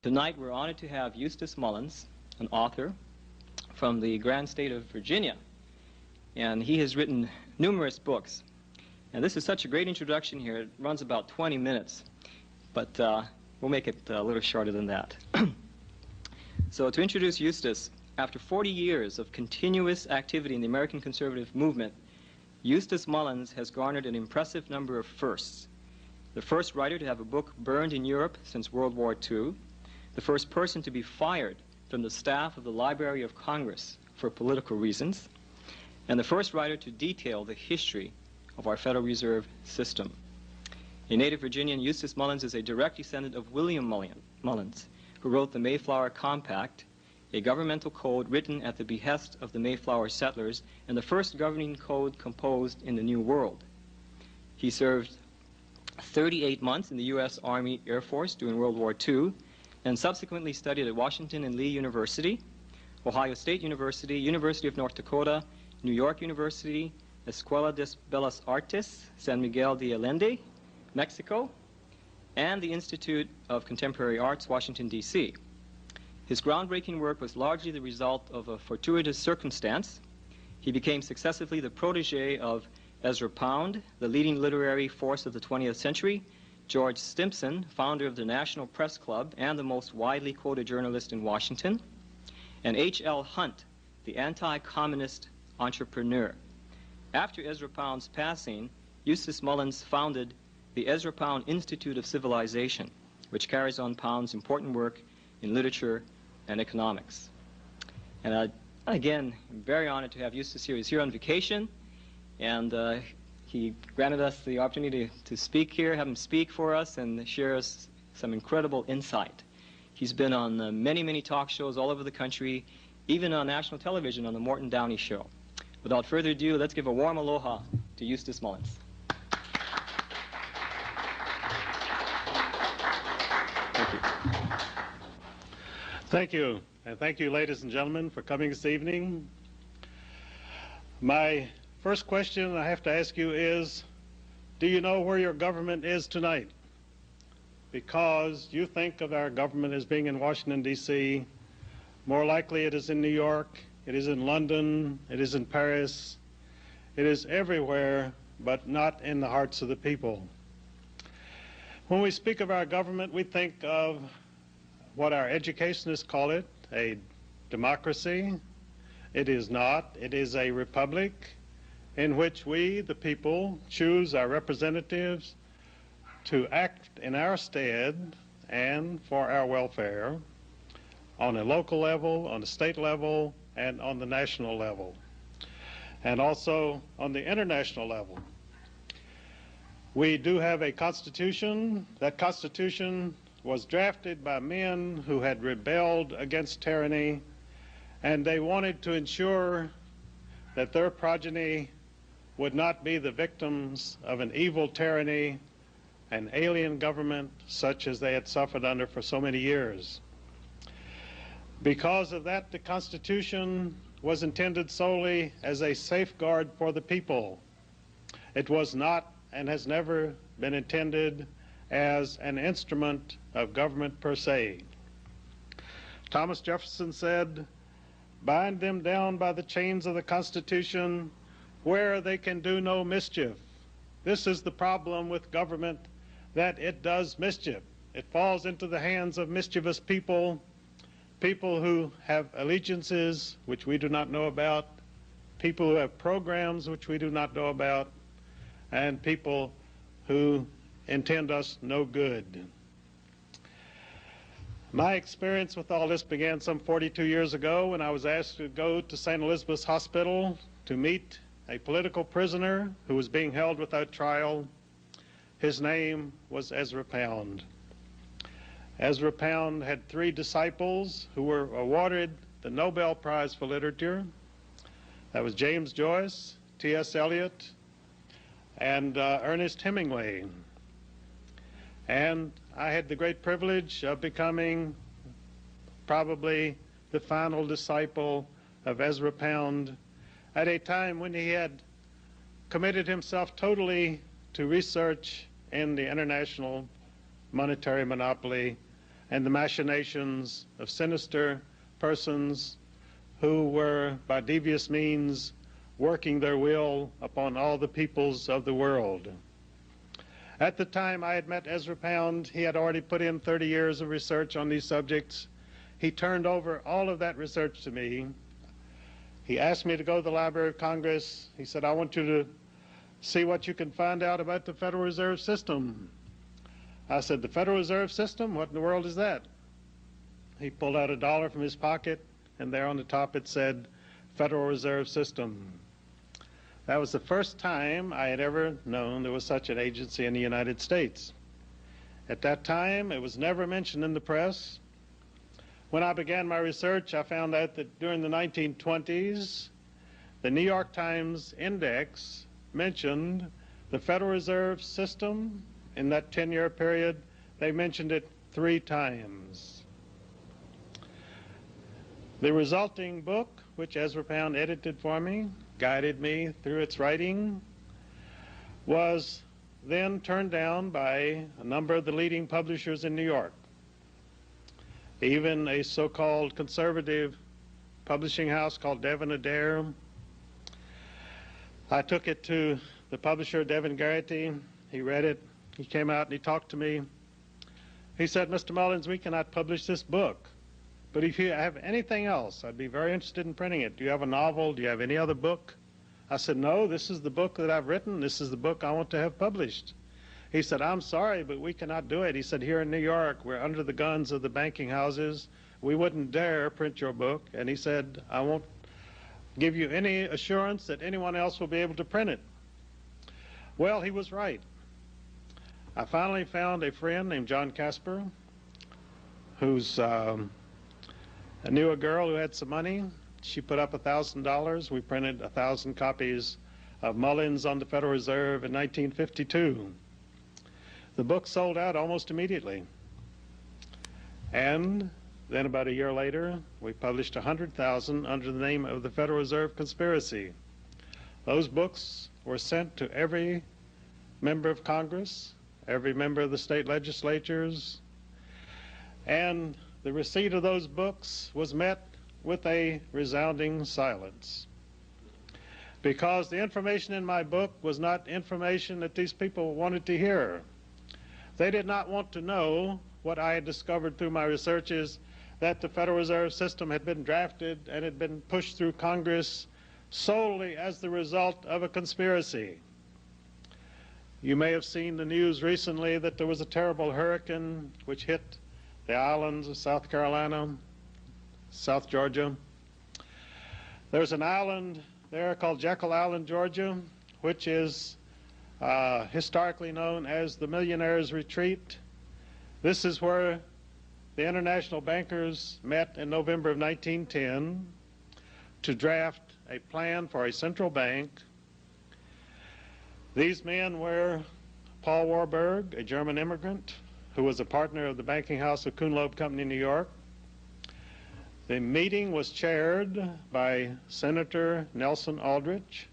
Tonight we're honored to have Eustace Mullins, an author from the grand state of Virginia, and he has written numerous books. And this is such a great introduction here. It runs about 20 minutes, but we'll make it a little shorter than that. So to introduce Eustace, after 40 years of continuous activity in the American conservative movement, Eustace Mullins has garnered an impressive number of firsts. The first writer to have a book burned in Europe since World War II, the first person to be fired from the staff of the Library of Congress for political reasons, and the first writer to detail the history of our Federal Reserve System. A native Virginian, Eustace Mullins is a direct descendant of William Mullins, who wrote the Mayflower Compact, a governmental code written at the behest of the Mayflower settlers and the first governing code composed in the New World. He served 38 months in the U.S. Army Air Force during World War II, and subsequently studied at Washington and Lee University, Ohio State University, University of North Dakota, New York University, Escuela de Bellas Artes, San Miguel de Allende, Mexico, and the Institute of Contemporary Arts, Washington, D.C. His groundbreaking work was largely the result of a fortuitous circumstance. He became successively the protege of Ezra Pound, the leading literary force of the 20th century, George Stimson, founder of the National Press Club and the most widely quoted journalist in Washington, and H.L. Hunt, the anti-communist entrepreneur. After Ezra Pound's passing, Eustace Mullins founded the Ezra Pound Institute of Civilization, which carries on Pound's important work in literature and economics. And again, I'm very honored to have Eustace here. He's here on vacation, and he granted us the opportunity to speak here, have him speak for us, and share us some incredible insight. He's been on many, many talk shows all over the country, even on national television on the Morton Downey Show. Without further ado, let's give a warm aloha to Eustace Mullins. Thank you. Thank you, and thank you, ladies and gentlemen, for coming this evening. My first question I have to ask you is, do you know where your government is tonight? Because you think of our government as being in Washington, D.C. More likely it is in New York, it is in London, it is in Paris, it is everywhere, but not in the hearts of the people. When we speak of our government, we think of what our educationists call it, a democracy. It is not. It is a republic in which we, the people, choose our representatives to act in our stead and for our welfare on a local level, on a state level, and on the national level, and also on the international level. We do have a constitution. That constitution was drafted by men who had rebelled against tyranny, and they wanted to ensure that their progeny would not be the victims of an evil tyranny, an alien government such as they had suffered under for so many years. Because of that, the Constitution was intended solely as a safeguard for the people. It was not and has never been intended as an instrument of government per se. Thomas Jefferson said, "Bind them down by the chains of the Constitution where they can do no mischief." This is the problem with government, that it does mischief. It falls into the hands of mischievous people, people who have allegiances which we do not know about, people who have programs which we do not know about, and people who intend us no good. My experience with all this began some 42 years ago when I was asked to go to St. Elizabeth's Hospital to meet a political prisoner who was being held without trial. His name was Ezra Pound. Ezra Pound had 3 disciples who were awarded the Nobel Prize for Literature. That was James Joyce, T.S. Eliot, and Ernest Hemingway. And I had the great privilege of becoming probably the final disciple of Ezra Pound at a time when he had committed himself totally to research in the international monetary monopoly and the machinations of sinister persons who were, by devious means, working their will upon all the peoples of the world. At the time I had met Ezra Pound, he had already put in 30 years of research on these subjects. He turned over all of that research to me. He asked me to go to the Library of Congress. He said, I want you to see what you can find out about the Federal Reserve System. I said, the Federal Reserve System? What in the world is that? He pulled out $1 from his pocket, and there on the top it said, Federal Reserve System. That was the first time I had ever known there was such an agency in the United States. At that time, it was never mentioned in the press. When I began my research, I found out that during the 1920s, the New York Times Index mentioned the Federal Reserve System. In that 10-year period, they mentioned it 3 times. The resulting book, which Ezra Pound edited for me, guided me through its writing, was then turned down by a number of the leading publishers in New York. Even a so-called conservative publishing house called Devin Adair. I took it to the publisher, Devin Garrity. He read it. He came out and he talked to me. He said, Mr. Mullins, we cannot publish this book, but if you have anything else, I'd be very interested in printing it. Do you have a novel? Do you have any other book? I said, no, this is the book that I've written. This is the book I want to have published. He said, I'm sorry, but we cannot do it. He said, here in New York, we're under the guns of the banking houses. We wouldn't dare print your book. And he said, I won't give you any assurance that anyone else will be able to print it. Well, he was right. I finally found a friend named John Casper, who's knew a girl who had some money. She put up $1,000. We printed 1,000 copies of Mullins on the Federal Reserve in 1952. The book sold out almost immediately. And then about a year later, we published 100,000 under the name of the Federal Reserve Conspiracy. Those books were sent to every member of Congress, every member of the state legislatures, and the receipt of those books was met with a resounding silence, because the information in my book was not information that these people wanted to hear. They did not want to know what I had discovered through my researches, that the Federal Reserve System had been drafted and had been pushed through Congress solely as the result of a conspiracy. You may have seen the news recently that there was a terrible hurricane which hit the islands of South Carolina, South Georgia. There's an island there called Jekyll Island, Georgia, which is historically known as the Millionaire's Retreat. This is where the international bankers met in November of 1910 to draft a plan for a central bank. These men were Paul Warburg, a German immigrant who was a partner of the banking house of Kuhn Loeb Company in New York. The meeting was chaired by Senator Nelson Aldrich,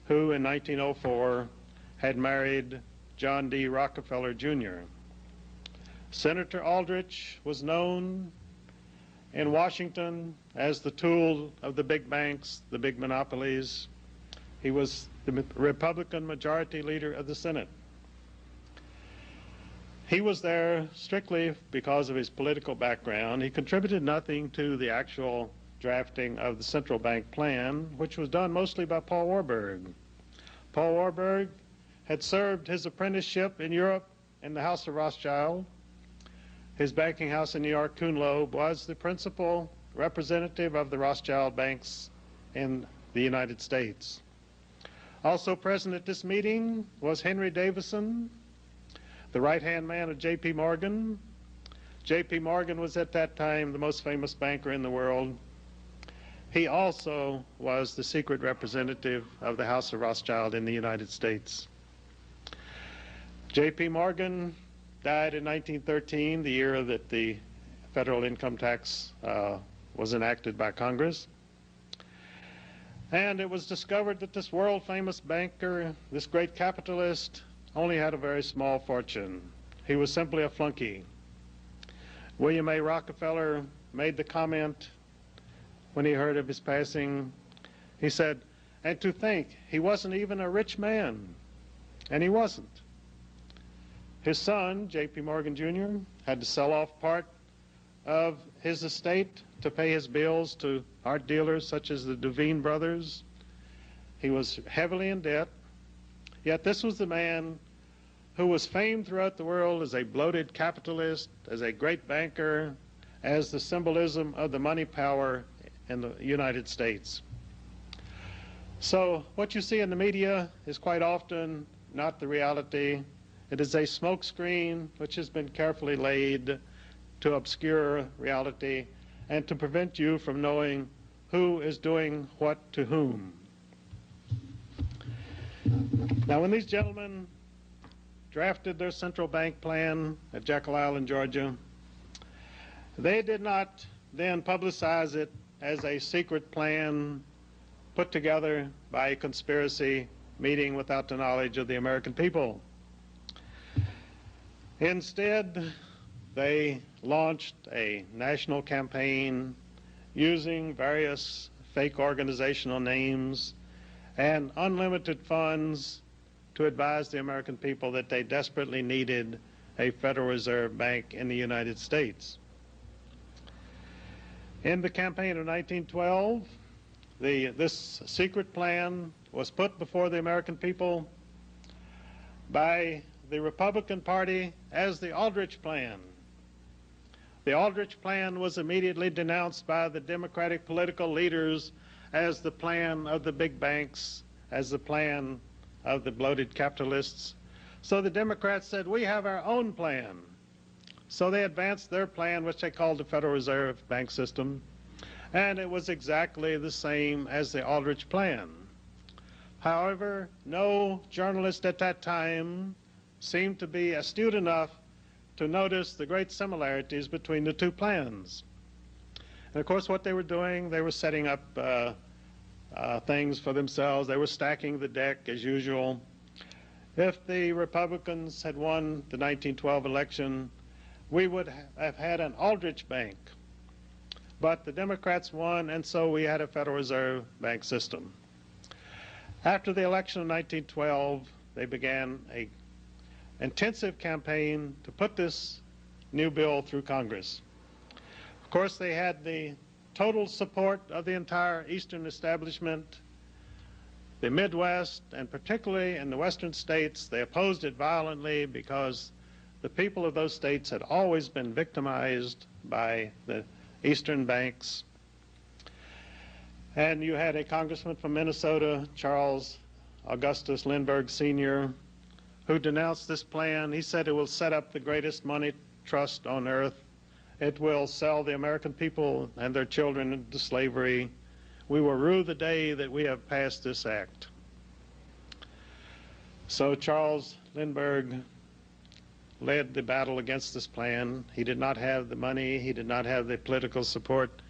who in 1904 had married John D. Rockefeller, Jr. Senator Aldrich was known in Washington as the tool of the big banks, the big monopolies. He was the Republican majority leader of the Senate. He was there strictly because of his political background. He contributed nothing to the actual drafting of the central bank plan, which was done mostly by Paul Warburg. Paul Warburg had served his apprenticeship in Europe in the House of Rothschild. His banking house in New York, Kuhn Loeb, was the principal representative of the Rothschild banks in the United States. Also present at this meeting was Henry Davison, the right-hand man of J.P. Morgan. J.P. Morgan was at that time the most famous banker in the world. He also was the secret representative of the House of Rothschild in the United States. J.P. Morgan died in 1913, the year that the federal income tax was enacted by Congress. And it was discovered that this world-famous banker, this great capitalist, only had a very small fortune. He was simply a flunky. William A. Rockefeller made the comment when he heard of his passing. He said, "And to think, he wasn't even a rich man." And he wasn't. His son, J.P. Morgan Jr., had to sell off part of his estate to pay his bills to art dealers such as the Duveen brothers. He was heavily in debt, yet this was the man who was famed throughout the world as a bloated capitalist, as a great banker, as the symbolism of the money power in the United States. So what you see in the media is quite often not the reality. It is a smokescreen which has been carefully laid to obscure reality and to prevent you from knowing who is doing what to whom. Now, when these gentlemen drafted their central bank plan at Jekyll Island, Georgia, they did not then publicize it as a secret plan put together by a conspiracy meeting without the knowledge of the American people. Instead, they launched a national campaign using various fake organizational names and unlimited funds to advise the American people that they desperately needed a Federal Reserve Bank in the United States. In the campaign of 1912, this secret plan was put before the American people by the Republican Party as the Aldrich Plan. The Aldrich Plan was immediately denounced by the Democratic political leaders as the plan of the big banks, as the plan of the bloated capitalists. So the Democrats said, "We have our own plan." So they advanced their plan, which they called the Federal Reserve Bank System, and it was exactly the same as the Aldrich Plan. However, no journalist at that time seemed to be astute enough to notice the great similarities between the two plans. And of course, what they were doing, they were setting up things for themselves. They were stacking the deck as usual. If the Republicans had won the 1912 election, we would have had an Aldrich Bank. But the Democrats won, and so we had a Federal Reserve Bank system. After the election of 1912, they began an intensive campaign to put this new bill through Congress. Of course, they had the total support of the entire Eastern establishment. The Midwest, and particularly in the Western states, they opposed it violently because the people of those states had always been victimized by the Eastern banks. And you had a congressman from Minnesota, Charles Augustus Lindbergh Sr., who denounced this plan. He said it will set up the greatest money trust on earth. It will sell the American people and their children into slavery. We will rue the day that we have passed this act. So Charles Lindbergh led the battle against this plan. He did not have the money, he did not have the political support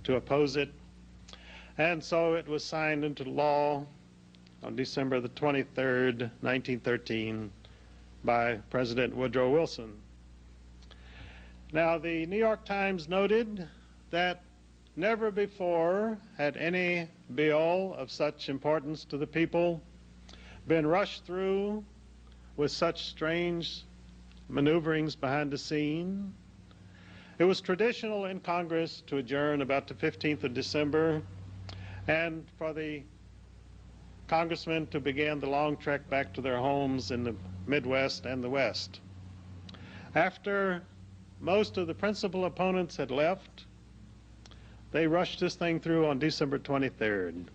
to oppose it. And so it was signed into law on December the 23rd, 1913, by President Woodrow Wilson. Now, the New York Times noted that never before had any bill of such importance to the people been rushed through with such strange maneuverings behind the scene. It was traditional in Congress to adjourn about the 15th of December and for the congressmen to begin the long trek back to their homes in the Midwest and the West. After most of the principal opponents had left, they rushed this thing through on December 23rd.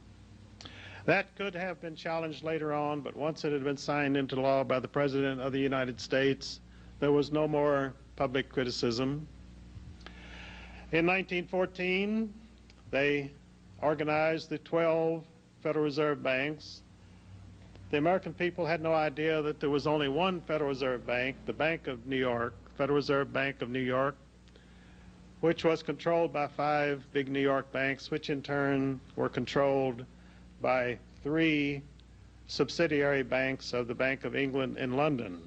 That could have been challenged later on, but once it had been signed into law by the President of the United States, there was no more public criticism. In 1914, they organized the 12 Federal Reserve banks. The American people had no idea that there was only one Federal Reserve Bank, the Bank of New York, Federal Reserve Bank of New York, which was controlled by 5 big New York banks, which in turn were controlled by 3 subsidiary banks of the Bank of England in London.